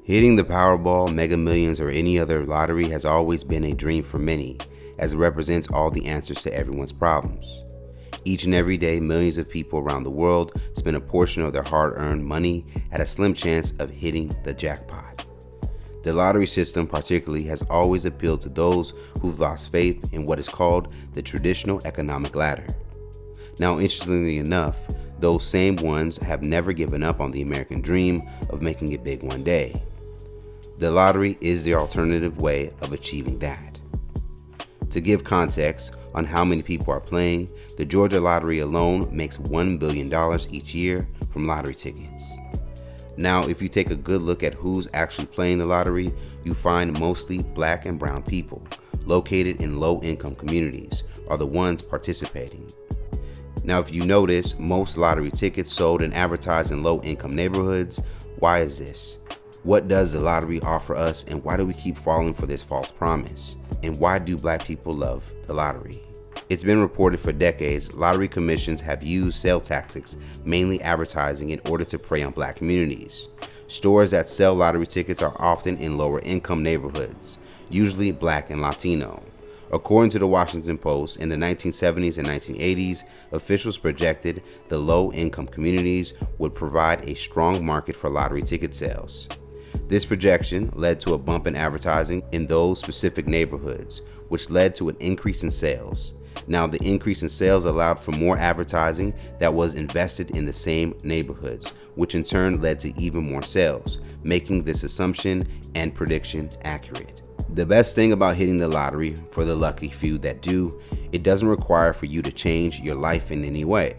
Hitting the Powerball, Mega Millions, or any other lottery has always been a dream for many, as it represents all the answers to everyone's problems. Each and every day, millions of people around the world spend a portion of their hard-earned money at a slim chance of hitting the jackpot. The lottery system particularly has always appealed to those who've lost faith in what is called the traditional economic ladder. Now, interestingly enough, those same ones have never given up on the American dream of making it big one day. The lottery is the alternative way of achieving that. To give context on how many people are playing, the Georgia lottery alone makes $1 billion each year from lottery tickets. Now, if you take a good look at who's actually playing the lottery, you find mostly black and brown people located in low-income communities are the ones participating. Now, if you notice, most lottery tickets sold and advertised in low-income neighborhoods. Why is this? What does the lottery offer us, and why do we keep falling for this false promise? And why do black people love the lottery? It's been reported for decades lottery commissions have used sale tactics, mainly advertising, in order to prey on black communities. Stores that sell lottery tickets are often in lower income neighborhoods, usually black and Latino. According to the Washington Post, in the 1970s and 1980s, officials projected the low-income communities would provide a strong market for lottery ticket sales. This projection led to a bump in advertising in those specific neighborhoods, which led to an increase in sales. Now, the increase in sales allowed for more advertising that was invested in the same neighborhoods, which in turn led to even more sales, making this assumption and prediction accurate. The best thing about hitting the lottery, for the lucky few that do, it doesn't require for you to change your life in any way.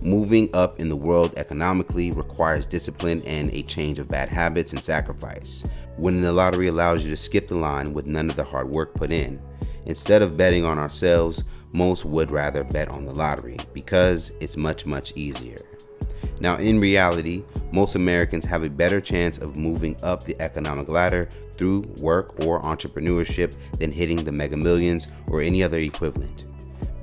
Moving up in the world economically requires discipline and a change of bad habits and sacrifice. Winning the lottery allows you to skip the line with none of the hard work put in. Instead of betting on ourselves, most would rather bet on the lottery because it's much easier. Now, in reality, most Americans have a better chance of moving up the economic ladder through work or entrepreneurship than hitting the Mega Millions or any other equivalent.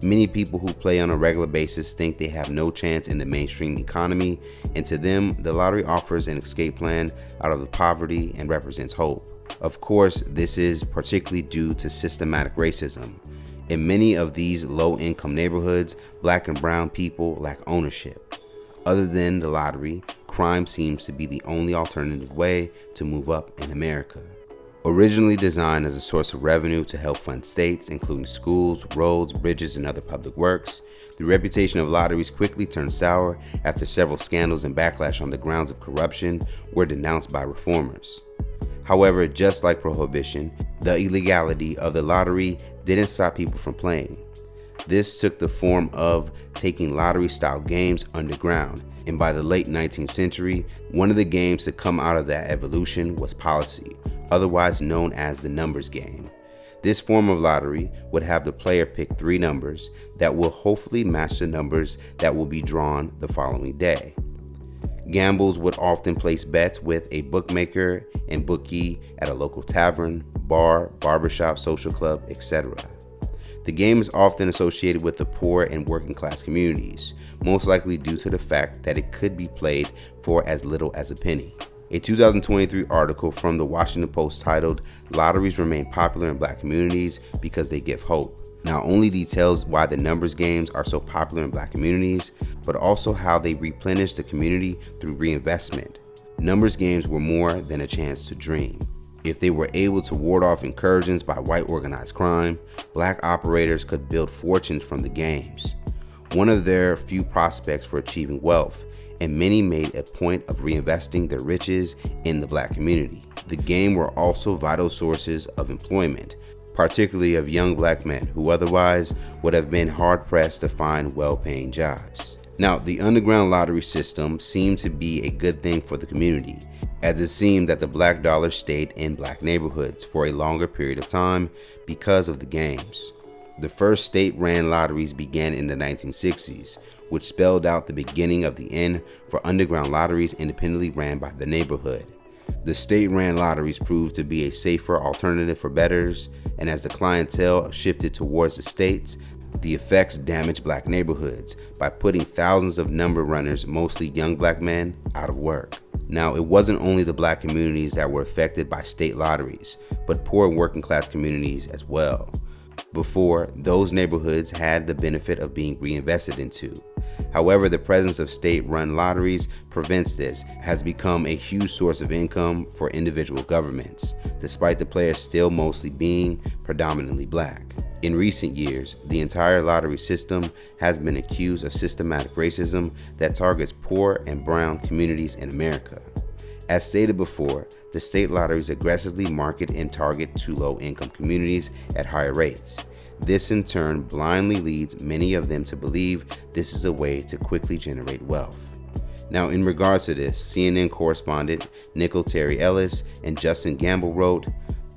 Many people who play on a regular basis think they have no chance in the mainstream economy, and to them, the lottery offers an escape plan out of the poverty and represents hope. Of course, this is particularly due to systematic racism. In many of these low-income neighborhoods, black and brown people lack ownership. Other than the lottery, crime seems to be the only alternative way to move up in America. Originally designed as a source of revenue to help fund states, including schools, roads, bridges, and other public works, the reputation of lotteries quickly turned sour after several scandals and backlash on the grounds of corruption were denounced by reformers. However, just like prohibition, the illegality of the lottery didn't stop people from playing. This took the form of taking lottery-style games underground, and by the late 19th century, one of the games to come out of that evolution was policy, otherwise known as the numbers game. This form of lottery would have the player pick 3 numbers that will hopefully match the numbers that will be drawn the following day. Gamblers would often place bets with a bookmaker and bookie at a local tavern, bar, barbershop, social club, etc. The game is often associated with the poor and working class communities, most likely due to the fact that it could be played for as little as a penny. A 2023 article from the Washington Post titled "Lotteries Remain Popular in Black Communities Because They Give Hope" not only details why the numbers games are so popular in black communities, but also how they replenish the community through reinvestment. Numbers games were more than a chance to dream. If they were able to ward off incursions by white organized crime, black operators could build fortunes from the games. One of their few prospects for achieving wealth, and many made a point of reinvesting their riches in the black community. The game were also vital sources of employment, particularly of young black men who otherwise would have been hard-pressed to find well-paying jobs. Now, the underground lottery system seemed to be a good thing for the community, as it seemed that the black dollar stayed in black neighborhoods for a longer period of time because of the games. The first state-ran lotteries began in the 1960s, which spelled out the beginning of the end for underground lotteries independently ran by the neighborhood. The state-ran lotteries proved to be a safer alternative for bettors, and as the clientele shifted towards the states, the effects damaged black neighborhoods by putting thousands of number runners, mostly young black men, out of work. Now, it wasn't only the black communities that were affected by state lotteries, but poor working class communities as well. Before, those neighborhoods had the benefit of being reinvested into. However, the presence of state-run lotteries prevents this, has become a huge source of income for individual governments, despite the players still mostly being predominantly black. In recent years, the entire lottery system has been accused of systematic racism that targets poor and brown communities in America. As stated before, the state lotteries aggressively market and target to low-income communities at higher rates. This in turn blindly leads many of them to believe this is a way to quickly generate wealth. Now, in regards to this, CNN correspondent Nicole Terry Ellis and Justin Gamble wrote,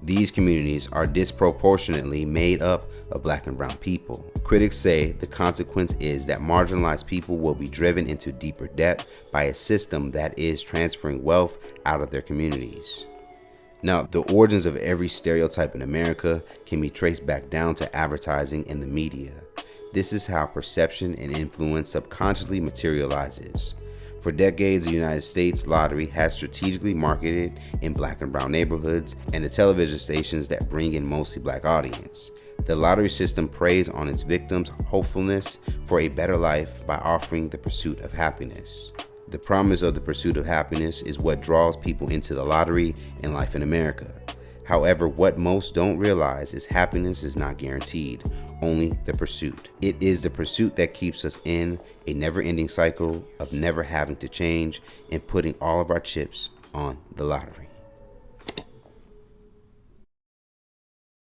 "These communities are disproportionately made up of black and brown people. Critics say the consequence is that marginalized people will be driven into deeper debt by a system that is transferring wealth out of their communities." Now, the origins of every stereotype in America can be traced back down to advertising and the media. This is how perception and influence subconsciously materializes. For decades, the United States lottery has strategically marketed in black and brown neighborhoods and the television stations that bring in mostly black audience. The lottery system preys on its victims' hopefulness for a better life by offering the pursuit of happiness. The promise of the pursuit of happiness is what draws people into the lottery and life in America. However, what most don't realize is happiness is not guaranteed, only the pursuit. It is the pursuit that keeps us in a never-ending cycle of never having to change and putting all of our chips on the lottery.